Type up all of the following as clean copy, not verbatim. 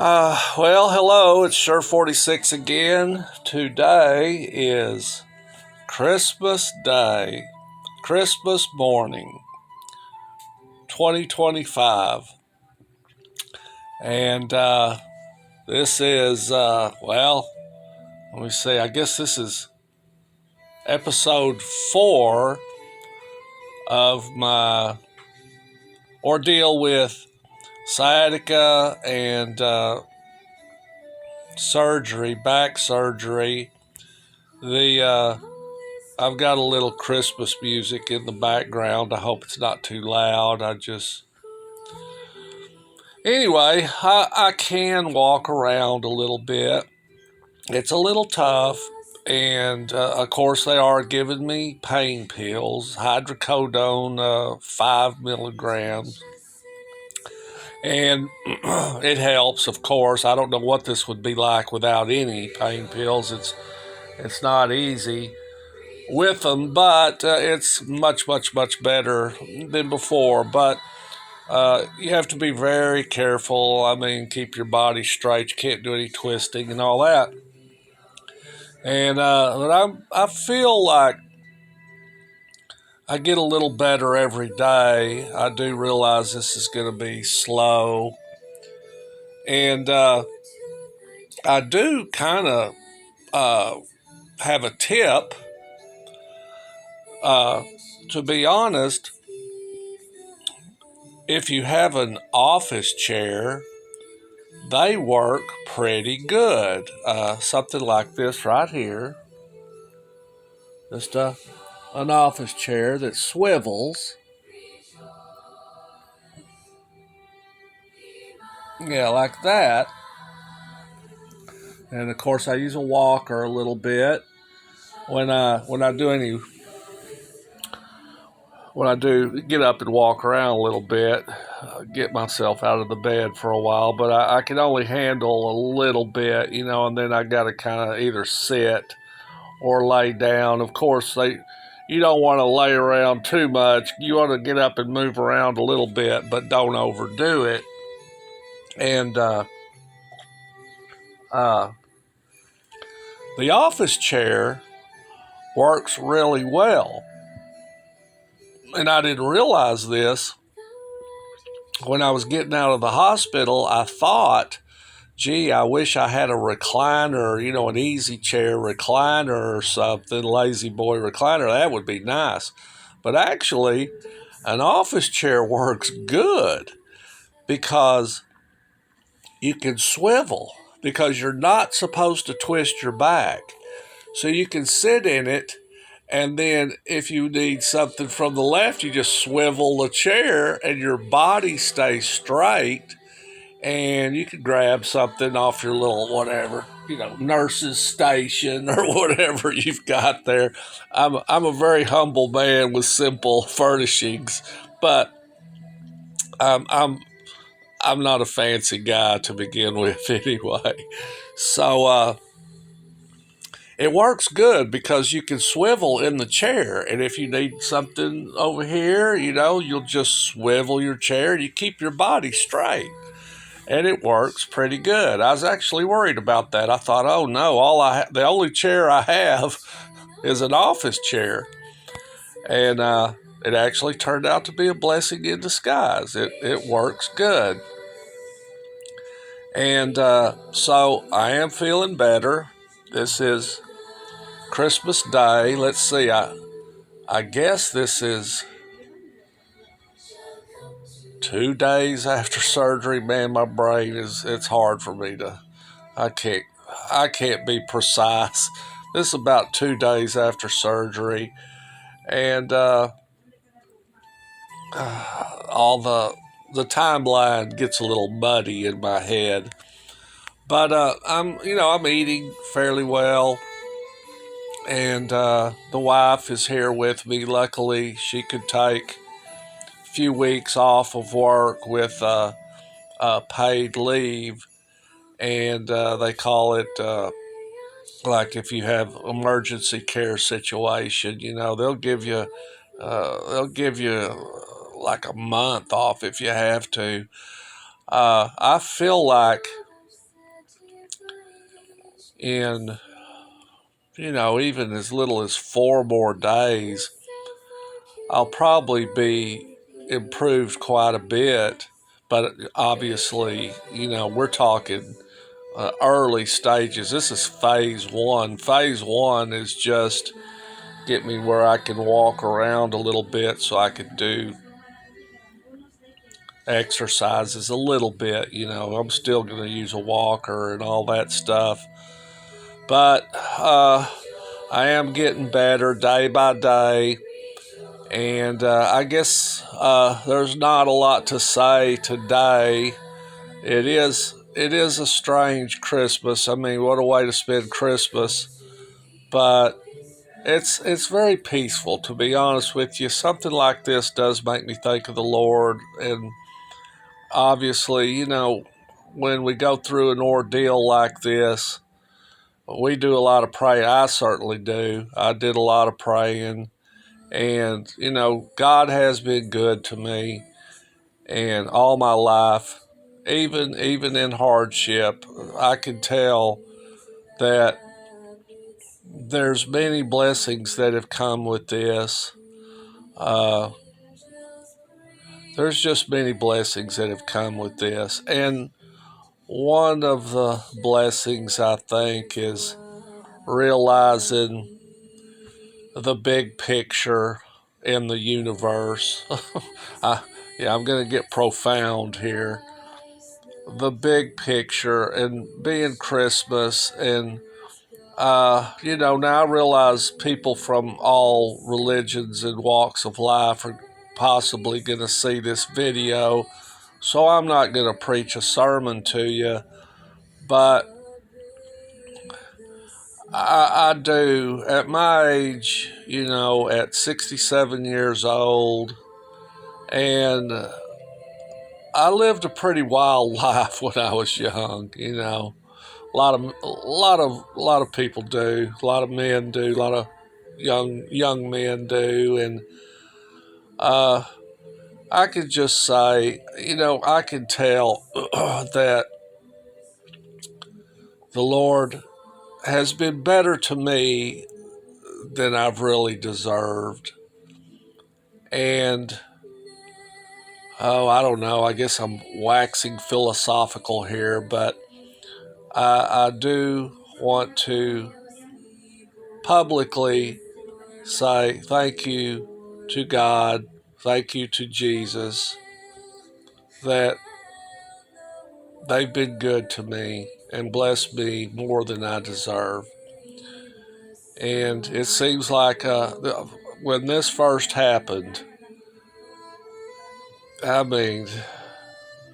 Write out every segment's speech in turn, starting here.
Well, hello, it's Sure 46 again. Today is Christmas Day, Christmas morning, 2025. And this is, let me see, I guess this is episode 4 of my ordeal with sciatica and surgery, back surgery. The I've got a little Christmas music in the background. I hope it's not too loud. Anyway, I can walk around a little bit. It's a little tough. And of course, they are giving me pain pills, hydrocodone, 5 milligrams. And it helps, of course. I don't know what this would be like without any pain pills. It's not easy with them, but it's much better than before. But you have to be very careful. I mean, keep your body straight. You can't do any twisting and all that. And but I feel like I get a little better every day. I do realize this is going to be slow, and I do kind of have a tip. Uh, to be honest, if you have an office chair, they work pretty good. Something like this right here. Just an office chair that swivels. Yeah, like that. And of course, I use a walker a little bit when I do any when I do get up and walk around a little bit, get myself out of the bed for a while. But I can only handle a little bit, and then I got to kind of either sit or lay down. Of course, you don't want to lay around too much. You want to get up and move around a little bit, but don't overdo it. And uh, the office chair works really well. And I didn't realize this. When I was getting out of the hospital, I thought, gee, I wish I had a recliner, an easy chair recliner or something, lazy boy recliner. That would be nice. But actually, an office chair works good because you can swivel, because you're not supposed to twist your back. So you can sit in it, and then if you need something from the left, you just swivel the chair and your body stays straight, and you can grab something off your little whatever, nurse's station or whatever you've got there. I'm a very humble man with simple furnishings, but I'm not a fancy guy to begin with anyway. So it works good because you can swivel in the chair. And if you need something over here, you'll just swivel your chair and you keep your body straight. And it works pretty good. I was actually worried about that. I thought, oh no, the only chair I have is an office chair. And it actually turned out to be a blessing in disguise. It works good. And so I am feeling better. This is Christmas Day. Let's see. I guess this is 2 days after surgery. Man, my brain it's hard for me to. I can't be precise. This is about 2 days after surgery, and all the timeline gets a little muddy in my head. But I'm eating fairly well. And the wife is here with me. Luckily, she could take a few weeks off of work with paid leave. And they call it, like if you have emergency care situation, they'll give you like a month off if you have to. I feel like in, even as little as 4 more days, I'll probably be improved quite a bit. But obviously, we're talking early stages. This is phase one. Phase one is just get me where I can walk around a little bit so I can do exercises a little bit. I'm still going to use a walker and all that stuff. But I am getting better day by day. And I guess there's not a lot to say today. It is a strange Christmas. I mean, what a way to spend Christmas. But it's very peaceful, to be honest with you. Something like this does make me think of the Lord. And obviously, when we go through an ordeal like this, we do a lot of praying. I certainly do. I did a lot of praying. And, God has been good to me. And all my life, even in hardship, I can tell that there's many blessings that have come with this. There's just many blessings that have come with this. And one of the blessings, I think, is realizing the big picture in the universe. I'm going to get profound here. The big picture and being Christmas and now I realize people from all religions and walks of life are possibly going to see this video, so I'm not going to preach a sermon to you, but I do. At my age, at 67 years old, and I lived a pretty wild life when I was young. A lot of people do. A lot of men do. A lot of young men do, and I could just say, I can tell that the Lord has been better to me than I've really deserved, and I don't know. I guess I'm waxing philosophical here, but I do want to publicly say thank you to God, thank you to Jesus, that they've been good to me and blessed me more than I deserve. And it seems like when this first happened, I mean,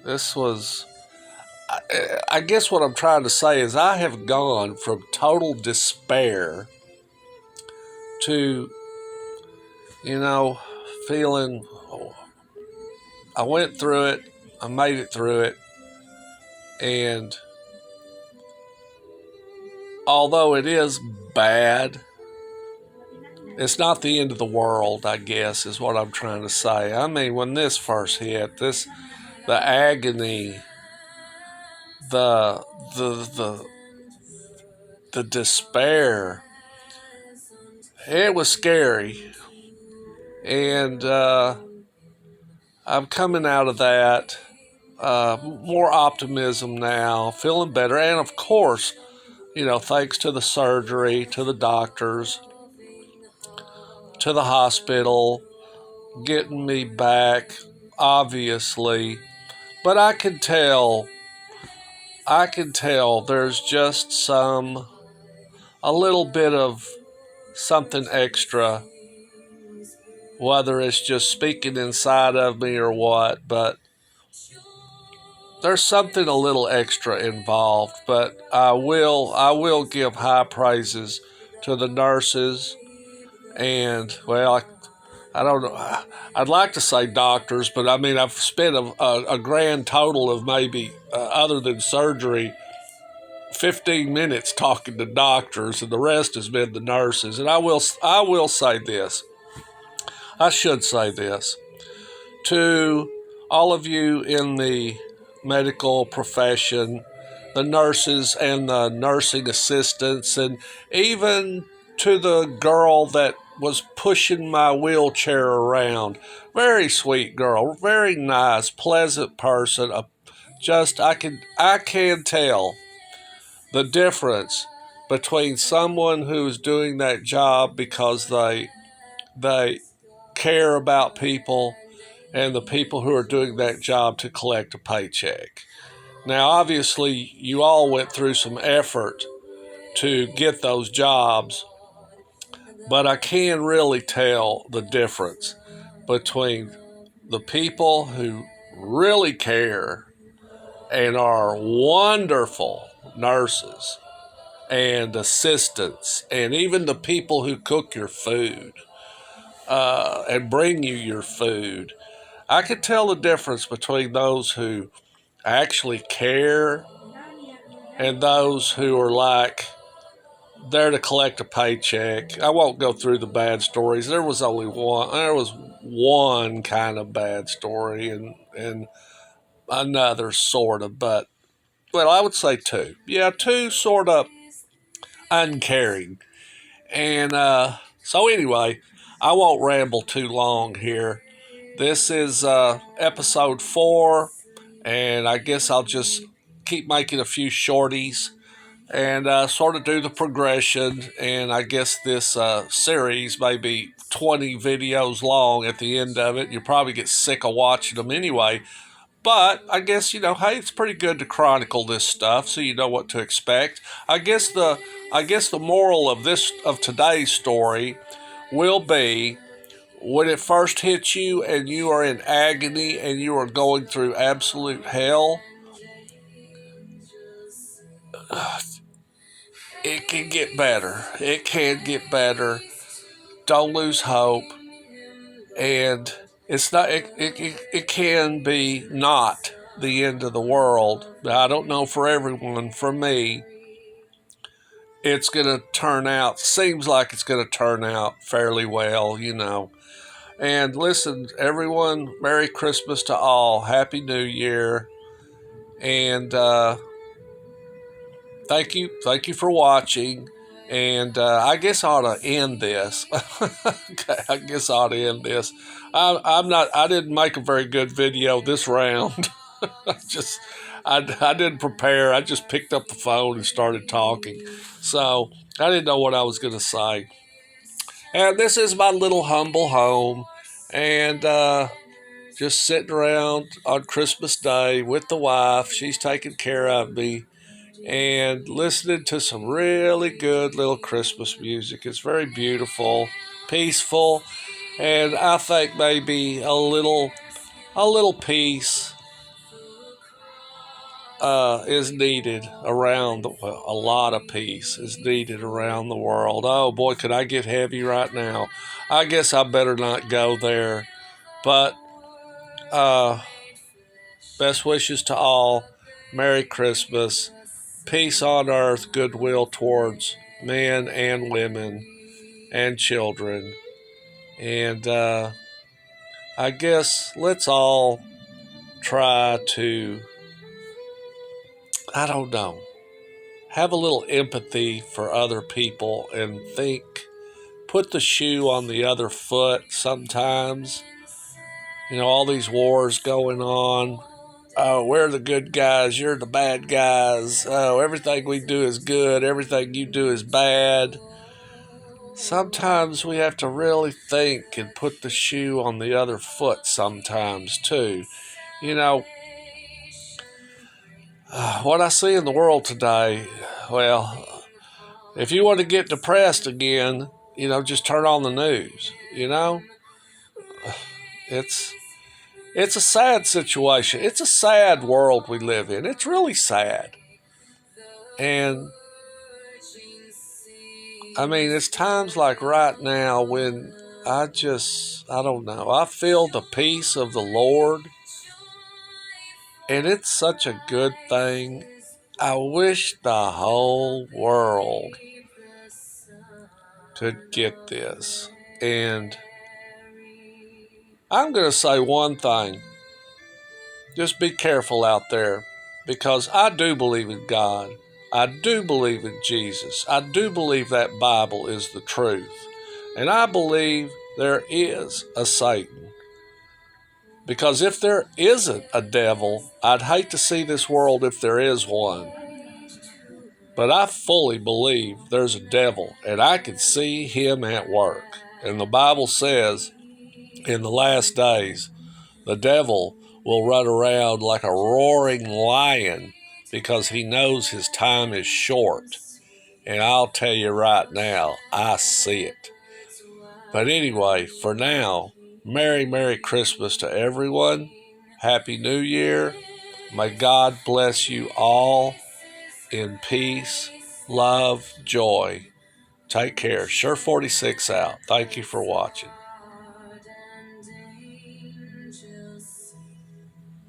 this was, I guess what I'm trying to say is I have gone from total despair to, feeling, I went through it, I made it through it, and although it is bad, it's not the end of the world, I guess, is what I'm trying to say. I mean, when this first hit, the agony, the the the despair, it was scary. And I'm coming out of that, more optimism now, feeling better. And of course, thanks to the surgery, to the doctors, to the hospital, getting me back, obviously. But I can tell there's just a little bit of something extra, whether it's just speaking inside of me or what, but there's something a little extra involved. But I will give high praises to the nurses and, well, I don't know. I'd like to say doctors, but I mean, I've spent a grand total of maybe, other than surgery, 15 minutes talking to doctors, and the rest has been the nurses. And I will say this. I should say this to all of you in the medical profession the nurses and the nursing assistants, and even to the girl that was pushing my wheelchair around. Very sweet girl, very nice, pleasant person. I can tell the difference between someone who's doing that job because they care about people and the people who are doing that job to collect a paycheck. Now, obviously, you all went through some effort to get those jobs, but I can really tell the difference between the people who really care and are wonderful nurses and assistants, and even the people who cook your food and bring you your food. I could tell the difference between those who actually care and those who are like there to collect a paycheck. I won't go through the bad stories. There was only one. There was one kind of bad story, and another sort of, but well, I would say two. Yeah, two sort of uncaring. And so anyway, I won't ramble too long here. This is episode 4, and I guess I'll just keep making a few shorties and sort of do the progression. And I guess this series may be 20 videos long at the end of it. You'll probably get sick of watching them anyway. But I guess, hey, it's pretty good to chronicle this stuff so you know what to expect. I guess the moral of today's story will be when it first hits you and you are in agony and you are going through absolute hell, it can get better. It can get better. Don't lose hope. And it's not. It can be not the end of the world. I don't know for everyone. For me, it's going to turn out. Seems like it's going to turn out fairly well. And listen, everyone, Merry Christmas to all. Happy New Year. And thank you for watching. And I guess I ought to end this. Okay, I guess I ought to end this. I'm not. I didn't make a very good video this round. just, I didn't prepare. I just picked up the phone and started talking. So I didn't know what I was going to say. And this is my little humble home, and just sitting around on Christmas Day with the wife. She's taking care of me and listening to some really good little Christmas music. It's very beautiful, peaceful, and I think maybe a little peace is needed around a lot of peace is needed around the world. Oh boy, could I get heavy right now? I guess I better not go there. But best wishes to all. Merry Christmas. Peace on earth, goodwill towards men and women and children. And I guess let's all try to, I don't know, have a little empathy for other people and put the shoe on the other foot sometimes. All these wars going on. Oh, we're the good guys, you're the bad guys. Oh, everything we do is good, everything you do is bad. Sometimes we have to really think and put the shoe on the other foot sometimes too. You know, what I see in the world today, well, if you want to get depressed again, just turn on the news. It's it's a sad situation. It's a sad world we live in. It's really sad. And I mean, it's times like right now when I don't know, I feel the peace of the Lord, and it's such a good thing. I wish the whole world could get this. And I'm going to say one thing. Just be careful out there. because I do believe in God. I do believe in Jesus. I do believe that Bible is the truth. And I believe there is a Satan. Because if there isn't a devil, I'd hate to see this world if there is one. But I fully believe there's a devil, and I can see him at work. And the Bible says in the last days, the devil will run around like a roaring lion because he knows his time is short. And I'll tell you right now, I see it. But anyway, for now, Merry Christmas to everyone. Happy New Year. May God bless you all in peace, love, joy. Take care. Sure 46 out. Thank you for watching.